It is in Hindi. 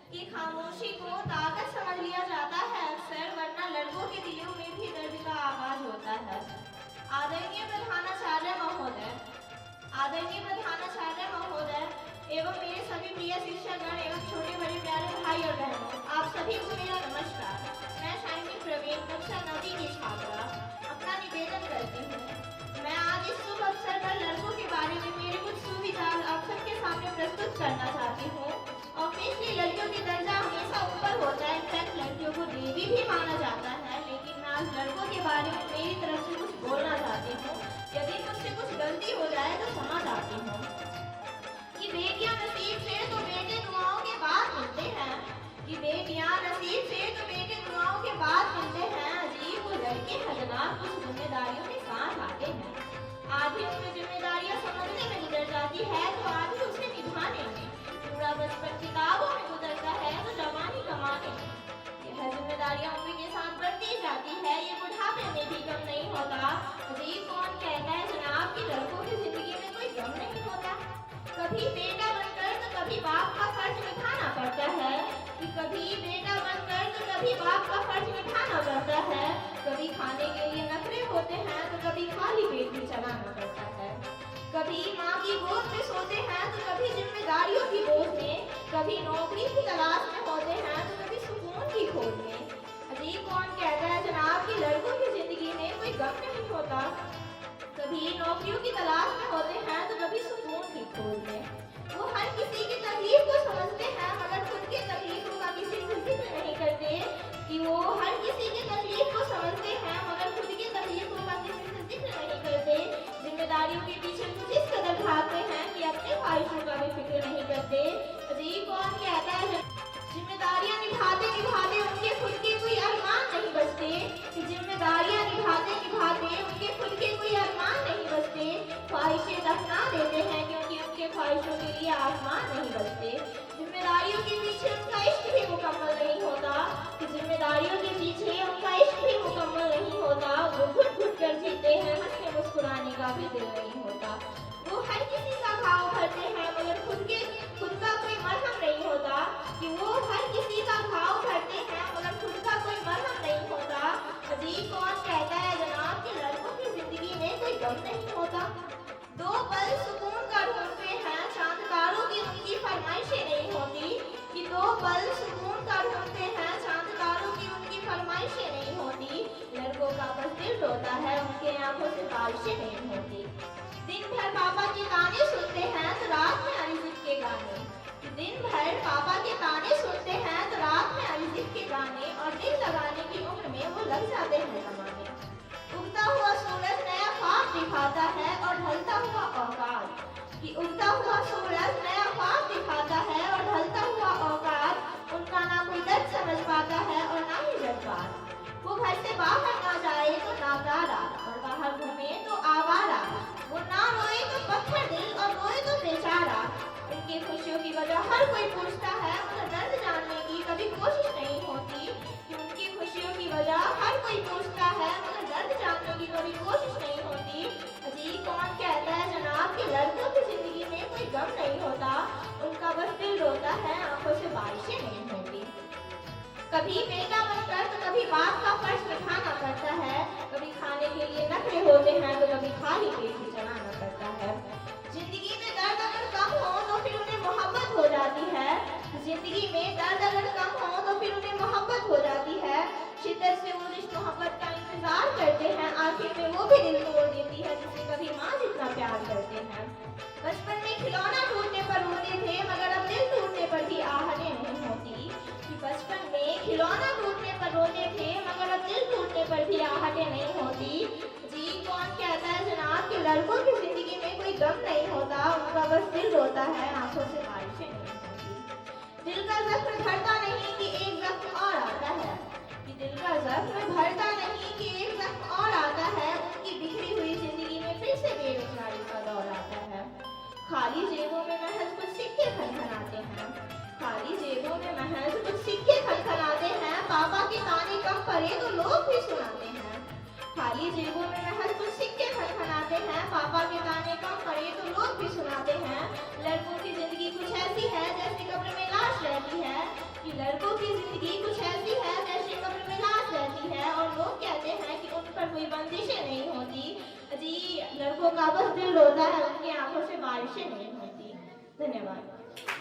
कि खामोशी को ताकत समझ लिया जाता है अक्सर, वरना लड़कों के दिलों में भी दर्द का आगाज होता है। आदरणीय प्रधानाचार्य महोदय, आदरणीय प्रधानाचार्य महोदय एवं मेरे सभी प्रिय शिक्षकगण एवं छोटे बड़े प्यारे भाई और बहनों, आप सभी को मेरा नमस्कार। मैं शाइनी प्रवीण कक्षा 9वीं की छात्रा अपना निवेदन करती हूँ। मैं आज इस शुभ अवसर पर लड़कों के बारे में मेरे कुछ सुविचार आप सबके सामने प्रस्तुत करना चाहती हूँ। ऑब्वियसली लड़कियों की दर्जा हमेशा ऊपर होता है, इनफैक्ट लड़कियों को देवी भी माना जाता है, लेकिन मैं आज लड़कों के बारे में मेरी तरफ से कुछ बोलना चाहती हूँ। यदि मुझसे कुछ गलती हो जाए तो क्षमा चाहती हूँ। कि बेटियां नसीब से तो बेटे दुआओं के बाद मिलते हैं, कि बेटियां नसीब से तो बेटे दुआओं के बाद मिलते हैं। अजीब वो लड़के हजनात कुछ जिम्मेदारियों के साथ आते हैं। आधी उम्र जिम्मेदारियां समझने में गुजर जाती है तो आधी उसे निभाने में। पूरा बचपन किताबों में गुजरता है तो जवानी कमाने में। यह जिम्मेदारियां उम्र के साथ बढ़ती जाती है, ये बुढ़ापे में भी कम नहीं होता। अजीब कौन कहता है जनाब कि लड़कों की जिंदगी में कोई गम नहीं होता। कभी बेटा बनकर तो कभी बाप का फर्ज निभाना पड़ता है, कि कभी बेटा बनकर तो कभी बाप का फर्ज निभाना पड़ता है। कभी खाने के लिए नखरे होते हैं तो कभी खाली पेट भी चलाना पड़ता है। कभी माँ की गोद में सोते हैं तो कभी जिम्मेदारियों की बोझ में। कभी नौकरी की तलाश में होते हैं तो कभी सुकून की खोज में। अजीब कौन कहता है जनाब कि लड़कों की जिंदगी में कोई गम नहीं होता। कभी नौकरियों की तलाश में होते हैं तो कभी सुकून की खोज में। वो हर किसी की तकलीफ को समझते हैं मगर खुद की तकलीफों का किसी से जिक्र नहीं करते। कि वो हर किसी की तकलीफ को समझते हैं मगर खुद की तकलीफों का किसी से जिक्र नहीं करते। जिम्मेदारियों के पीछे कुछ इस कदर भागते हैं कि अपने ख्वाहिशों का भी फिक्र नहीं करते। अजीब कौन कहता है जिम्मेदारियां निभाते निभाते उनके खुद के कोई अरमान नहीं बचते। कि जिम्मेदारियां निभाते निभाते उनके खुद के कोई अरमान नहीं बचते। ख्वाहिशें दफना देते हैं क्योंकि उनके ख्वाहिशों के लिए आसमान नहीं बचते। जिम्मेदारियों के पीछे उनका इश्क भी मुकम्मल नहीं होता। कि जिम्मेदारियों के पीछे उनका इश्क भी मुकम्मल नहीं होता। वो घुट घुट कर जीते हैं, हंसने मुस्कुराने का भी दिल नहीं होता। वो हर किसी का घाव भरते हैं मगर खुद का कोई मरहम नहीं होता। कि वो हर किसी का घाव भरते हैं मगर खुद का कोई मरहम नहीं होता। अजीब कौन कहता है जनाब कि लड़कों की जिंदगी में कोई गम नहीं होता। दो पल सुकून का ढूंढते हैं, चांद तारों की उनकी फरमाइशें नहीं होती। कि दो पल सुकून का ढूंढते हैं, चांद तारों की उनकी फरमाइशें नहीं होती। लड़कों का बस दिल रोता है, उनके आंखों से बारिशें नहीं होती। दिन भर पापा के ताने सुनते हैं तो रात में अरिजीत के गाने। दिन भर पापा के ताने सुनते हैं तो रात में अरिजीत के गाने। और दिल लगाने की उम्र में वो लग जाते हैं कमाने। उगता हुआ सूरज नया ख्वाब दिखाता है और ढलता हुआ औकात। कि उगता हुआ सूरज नया ख्वाब दिखाता है और ढलता हुआ औकात। उनका ना कोई दर्द समझ पाता है और ना ही जज्बात। वो घर से बाहर ना जाए तो नाकारा और बाहर घूमे तो आवारा। वो ना रोए तो पत्थर दिल और रोए तो बेचारा। उनकी खुशियों की वजह हर कोई पूछता है मगर दर्द जानने की कभी कोशिश नहीं होती। कि उनकी खुशियों की वजह हर कोई पूछता है मगर दर्द जानने की कभी कोशिश नहीं होती। अजीब कौन कहता है जनाब कि लड़कों की जिंदगी में कोई गम नहीं होता। उनका बस दिल रोता है, आंखों से बारिशें नहीं होती। कभी बेटा बनकर तो कभी बाप का फर्ज निभाना पड़ता है। कभी खाने के लिए नखरे होते हैं तो कभी खाली पेट भी चलाना पड़ता है। जिंदगी में दर्द अगर कम हो तो फिर उन्हें मोहब्बत हो जाती है। जिंदगी में दर्द अगर कम हो तो फिर उन्हें मोहब्बत हो जाती है। शिद्दत से वो इस मोहब्बत का इंतजार करते हैं, आखिर में वो भी दिल तोड़ देती है जिसे कभी माँ जितना प्यार करते हैं। बचपन में खिलौना टूटने पर रोते थे मगर अब दिल टूटने पर भी आहटें नहीं होती। बचपन में खिलौना टूटने पर रोते थे मगर अब दिल टूटने पर भी आहटें नहीं होती। जी कौन कहता है जनाब कि लड़कों की जिंदगी में कोई गम नहीं होता। उनका बस दिल रोता है, आंखों से बारिशें नहीं होती। दिल का जख्म भरता नहीं कि एक जख्म और आता है। कि दिल का जख्म भरता नहीं कि एक जख्म और आता है। उनकी बिखरी हुई जिंदगी में फिर से बेरोजगारी का दौर आता है। खाली जेबों में महज कुछ सिक्के खनखनाते हैं। खाली जेबों में महज कुछ सिक्के खनखनाते हैं। पापा के ताने कम पड़े तो लोग भी सुनाते हैं। खाली जेबों में महज कुछ सिक्के खनखनाते हैं। पापा के ताने कम पड़े तो लोग भी सुनाते हैं। लड़कों की जिंदगी कुछ ऐसी है जैसे कब्र में लाश रहती है। कोई बंदिशें नहीं होती। जी लड़कों का बस दिल रोता है, उनकी आंखों से बारिशें नहीं होती। धन्यवाद।